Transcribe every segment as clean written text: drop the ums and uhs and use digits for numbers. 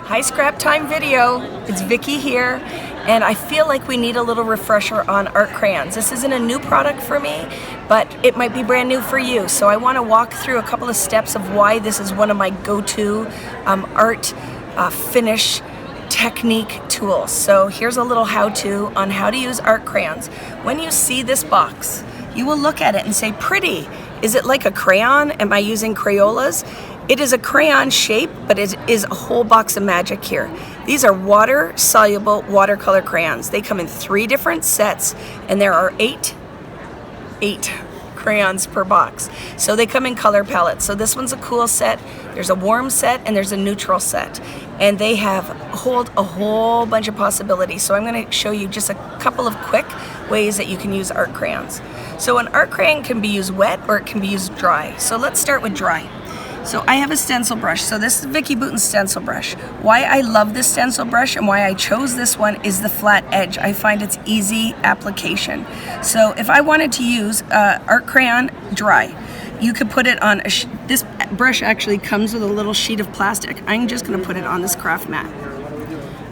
Hi, Scrap Time Video. It's Vicki here, and I feel like we need a little refresher on Art Crayons. This isn't a new product for me, but it might be brand new for you. So I want to walk through a couple of steps of why this is one of my go-to art finish technique tools. So here's a little how-to on how to use Art Crayons. When you see this box, you will look at it and say, pretty. Is it like a crayon? Am I using Crayolas? It is a crayon shape, but it is a whole box of magic here. These are water-soluble watercolor crayons. They come in 3 different sets, and there are 8 crayons per box. So they come in color palettes. So this one's a cool set. There's a warm set, and there's a neutral set. And they hold a whole bunch of possibilities. So I'm going to show you just a couple of quick ways that you can use art crayons. So an art crayon can be used wet or it can be used dry. So let's start with dry. So I have a stencil brush. So this is Vicki Boutin stencil brush. Why I love this stencil brush and why I chose this one is the flat edge. I find it's easy application. So if I wanted to use art crayon dry, you could put it on this brush actually comes with a little sheet of plastic. I'm just going to put it on this craft mat.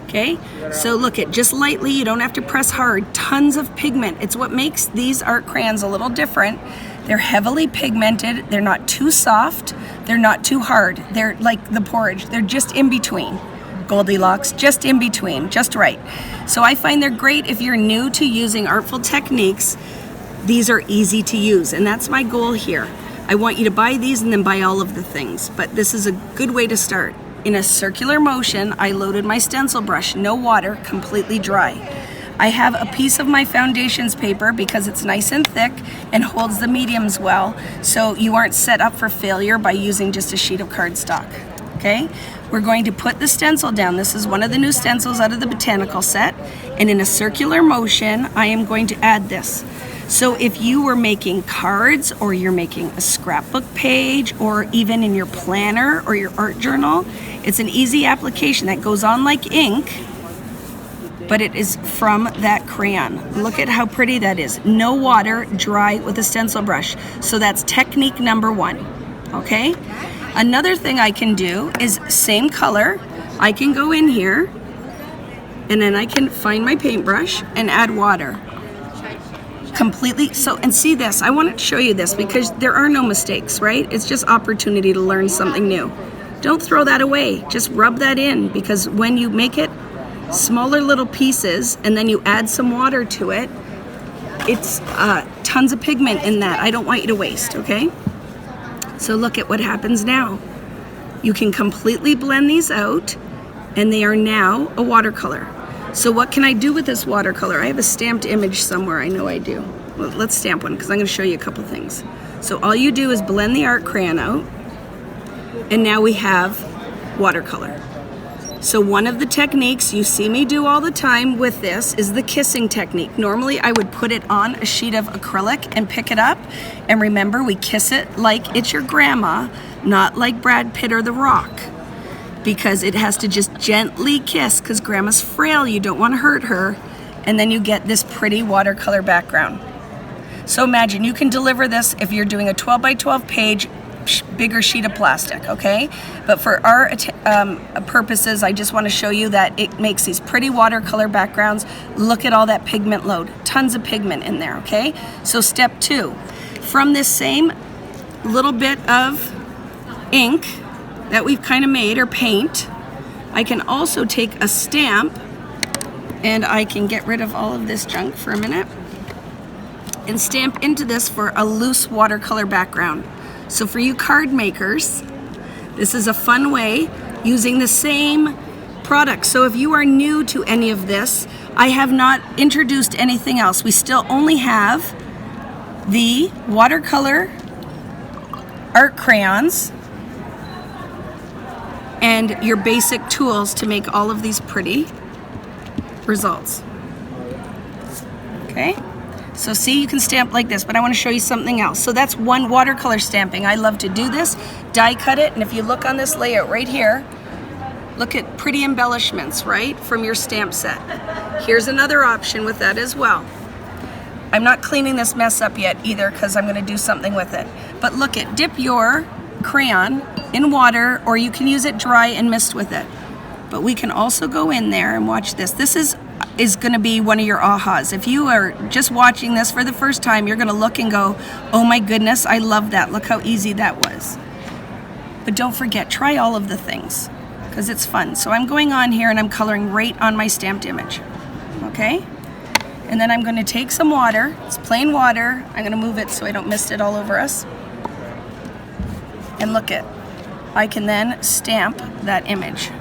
Okay, so look at just lightly, you don't have to press hard, tons of pigment. It's what makes these art crayons a little different. They're heavily pigmented, they're not too soft, they're not too hard. They're like the porridge, they're just in between. Goldilocks, just in between, just right. So I find they're great if you're new to using artful techniques. These are easy to use, and that's my goal here. I want you to buy these and then buy all of the things, but this is a good way to start. In a circular motion, I loaded my stencil brush, no water, completely dry. I have a piece of my foundations paper because it's nice and thick and holds the mediums well, so you aren't set up for failure by using just a sheet of cardstock. Okay? We're going to put the stencil down. This is one of the new stencils out of the Botanical set, and in a circular motion, I am going to add this. So if you were making cards or you're making a scrapbook page or even in your planner or your art journal, it's an easy application that goes on like ink, but it is from that crayon. Look at how pretty that is. No water, dry with a stencil brush. So that's technique number 1, okay? Another thing I can do is same color. I can go in here and then I can find my paintbrush and add water. Completely, so, and see this, I wanted to show you this because there are no mistakes, right? It's just opportunity to learn something new. Don't throw that away, just rub that in, because when you make it smaller little pieces and then you add some water to it, it's tons of pigment in that. I don't want you to waste, okay? So look at what happens now. You can completely blend these out and they are now a watercolor. So what can I do with this watercolor? I have a stamped image somewhere, I know I do. Well, let's stamp one because I'm going to show you a couple things. So all you do is blend the art crayon out, and now we have watercolor. So one of the techniques you see me do all the time with this is the kissing technique. Normally I would put it on a sheet of acrylic and pick it up, and remember, we kiss it like it's your grandma, not like Brad Pitt or The Rock. Because it has to just gently kiss, because grandma's frail, you don't want to hurt her, and then you get this pretty watercolor background. So imagine you can deliver this if you're doing a 12 by 12 page bigger sheet of plastic, okay? But for our purposes, I just want to show you that it makes these pretty watercolor backgrounds. Look at all that pigment load, tons of pigment in there, okay? So step 2, from this same little bit of ink that we've kind of made, or paint, I can also take a stamp, and I can get rid of all of this junk for a minute, and stamp into this for a loose watercolor background. So for you card makers, this is a fun way using the same product. So if you are new to any of this, I have not introduced anything else. We still only have the watercolor art crayons and your basic tools to make all of these pretty results. Okay, so see, you can stamp like this, but I want to show you something else. So that's one watercolor stamping. I love to do this, die cut it, and if you look on this layout right here, look at pretty embellishments, right, from your stamp set. Here's another option with that as well. I'm not cleaning this mess up yet either because I'm going to do something with it. But look at, dip your crayon in water, or you can use it dry and mist with it. But we can also go in there and watch this. This is going to be one of your ahas. If you are just watching this for the first time, you're going to look and go, oh my goodness, I love that. Look how easy that was. But don't forget, try all of the things because it's fun. So I'm going on here and I'm coloring right on my stamped image. Okay? And then I'm going to take some water. It's plain water. I'm going to move it so I don't mist it all over us. And look it. I can then stamp that image.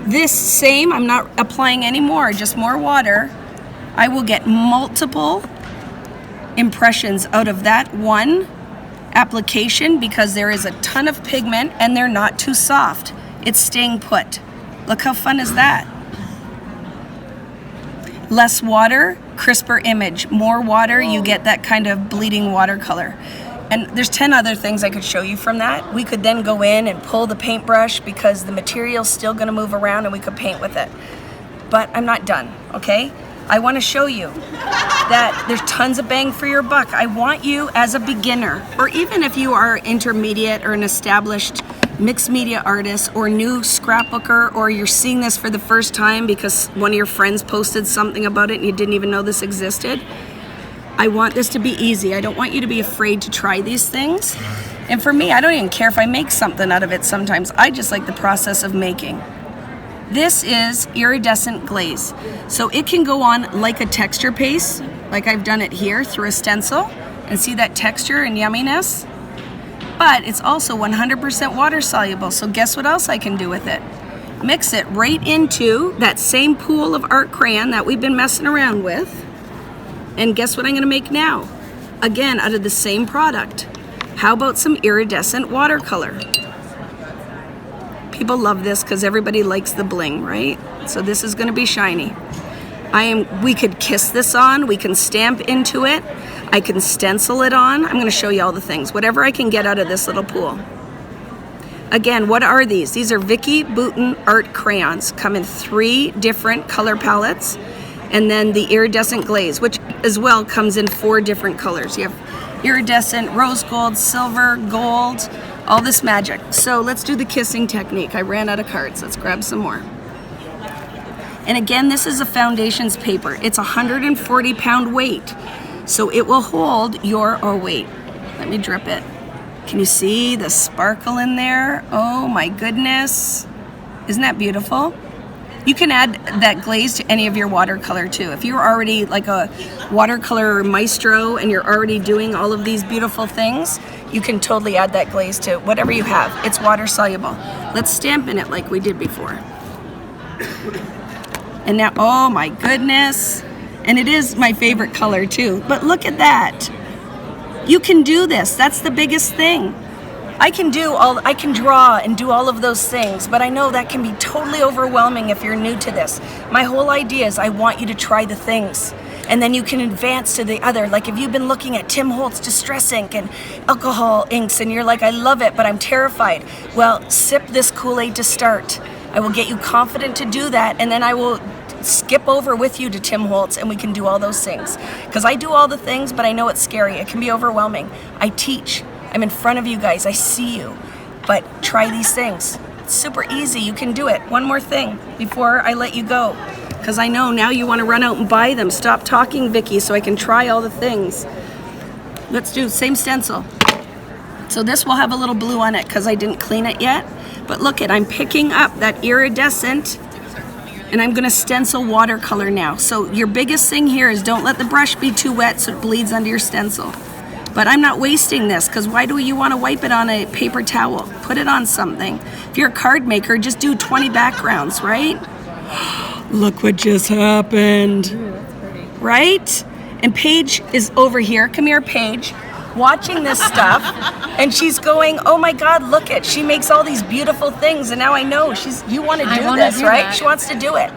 This same, I'm not applying any more, just more water. I will get multiple impressions out of that one application because there is a ton of pigment and they're not too soft. It's staying put. Look how fun is that? Less water, crisper image. More water, you get that kind of bleeding watercolor. And there's 10 other things I could show you from that. We could then go in and pull the paintbrush because the material's still gonna move around and we could paint with it. But I'm not done, okay? I wanna show you that there's tons of bang for your buck. I want you as a beginner, or even if you are intermediate or an established mixed media artist or new scrapbooker, or you're seeing this for the first time because one of your friends posted something about it and you didn't even know this existed. I want this to be easy. I don't want you to be afraid to try these things. And for me, I don't even care if I make something out of it sometimes. I just like the process of making. This is iridescent glaze. So it can go on like a texture paste, like I've done it here through a stencil, and see that texture and yumminess. But it's also 100% water soluble. So guess what else I can do with it? Mix it right into that same pool of art crayon that we've been messing around with. And guess what I'm gonna make now? Again, out of the same product. How about some iridescent watercolor? People love this because everybody likes the bling, right? So this is gonna be shiny. We could kiss this on, we can stamp into it, I can stencil it on. I'm gonna show you all the things, whatever I can get out of this little pool. Again, what are these? These are Vicki Boutin Art Crayons. Come in 3 different color palettes. And then the iridescent glaze, which as well comes in 4 different colors. You have iridescent, rose gold, silver, gold, all this magic. So let's do the kissing technique. I ran out of cards. Let's grab some more. And again, this is a foundations paper. It's 140-pound weight. So it will hold your, oh wait, let me drip it. Can you see the sparkle in there? Oh my goodness. Isn't that beautiful? You can add that glaze to any of your watercolor too. If you're already like a watercolor maestro and you're already doing all of these beautiful things, you can totally add that glaze to whatever you have. It's water soluble. Let's stamp in it like we did before. And now, oh my goodness. And it is my favorite color too. But look at that. You can do this. That's the biggest thing. I can draw and do all of those things, but I know that can be totally overwhelming if you're new to this. My whole idea is I want you to try the things, and then you can advance to the other. Like if you've been looking at Tim Holtz Distress ink and alcohol inks, and you're like, I love it, but I'm terrified. Well, sip this Kool-Aid to start. I will get you confident to do that, and then I will skip over with you to Tim Holtz and we can do all those things. Because I do all the things, but I know it's scary. It can be overwhelming. I teach. I'm in front of you guys, I see you, but try these things. It's super easy, you can do it. One more thing before I let you go, because I know now you want to run out and buy them. Stop talking, Vicki, so I can try all the things. Let's do same stencil. So this will have a little blue on it because I didn't clean it yet, but look it, I'm picking up that iridescent and I'm gonna stencil watercolor now. So your biggest thing here is don't let the brush be too wet so it bleeds under your stencil. But I'm not wasting this because why do you want to wipe it on a paper towel? Put it on something. If you're a card maker, just do 20 backgrounds, right? Look what just happened. Ooh, that's pretty. Right? And Paige is over here. Come here, Paige. Watching this stuff. And she's going, oh my God, look it. She makes all these beautiful things. And now I know you want to do this, right? That. She wants to do it.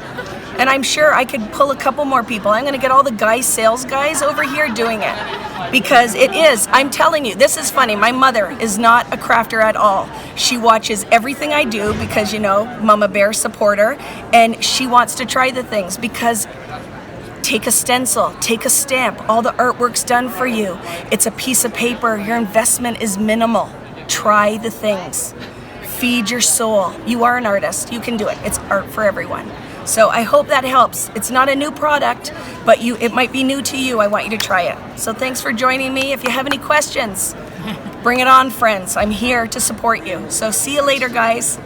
And I'm sure I could pull a couple more people. I'm going to get all the sales guys over here doing it. Because it is, I'm telling you, this is funny. My mother is not a crafter at all. She watches everything I do because, you know, Mama Bear supporter. And she wants to try the things because take a stencil, take a stamp. All the artwork's done for you. It's a piece of paper. Your investment is minimal. Try the things. feed your soul. You are an artist. You can do it. It's art for everyone. So I hope that helps. It's not a new product, but it might be new to you. I want you to try it. So thanks for joining me. If you have any questions, bring it on, friends. I'm here to support you. So see you later, guys.